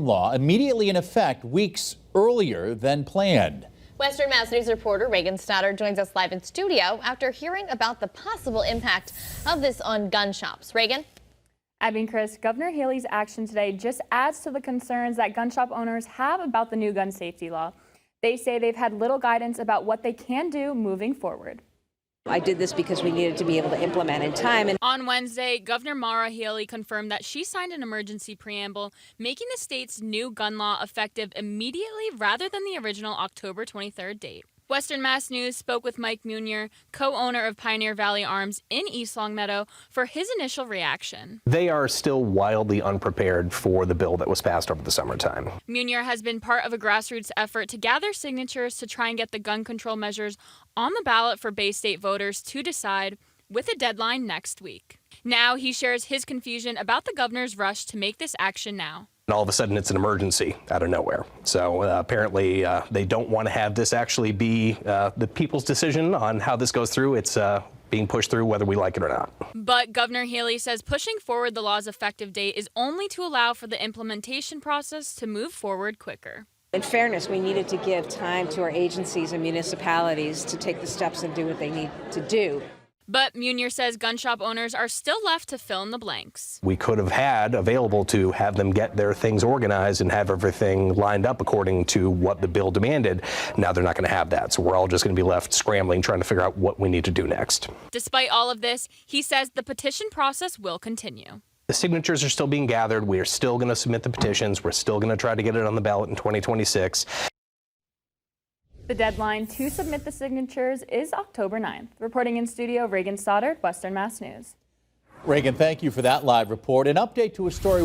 Law immediately in effect weeks earlier than planned. Western Mass News reporter Reagan Stoddard joins us live in studio after hearing about the possible impact of this on gun shops. Reagan? Abby and Chris, Governor Healey's action today just adds to the concerns that gun shop owners have about the new gun safety law. They say they've had little guidance about what they can do moving forward. I did this because we needed to be able to implement in time. On Wednesday, Governor Maura Healey confirmed that she signed an emergency preamble making the state's new gun law effective immediately rather than the original October 23rd date. Western Mass News spoke with Mike Munier, co-owner of Pioneer Valley Arms in East Longmeadow, for his initial reaction. They are still wildly unprepared for the bill that was passed over the summertime. Munier has been part of a grassroots effort to gather signatures to try and get the gun control measures on the ballot for Bay State voters to decide, with a deadline next week. Now he shares his confusion about the governor's rush to make this action now. And all of a sudden it's an emergency out of nowhere. So apparently they don't want to have this actually be the people's decision on how this goes through. It's being pushed through whether we like it or not. But Governor Healey says pushing forward the law's effective date is only to allow for the implementation process to move forward quicker. In fairness, we needed to give time to our agencies and municipalities to take the steps and do what they need to do. But Munier says gun shop owners are still left to fill in the blanks. We could have had available to have them get their things organized and have everything lined up according to what the bill demanded. Now they're not going to have that. So we're all just going to be left scrambling, trying to figure out what we need to do next. Despite all of this, he says the petition process will continue. The signatures are still being gathered. We are still going to submit the petitions. We're still going to try to get it on the ballot in 2026. The deadline to submit the signatures is October 9th. Reporting in studio, Reagan Stoddard, Western Mass News. Reagan, thank you for that live report. An update to a story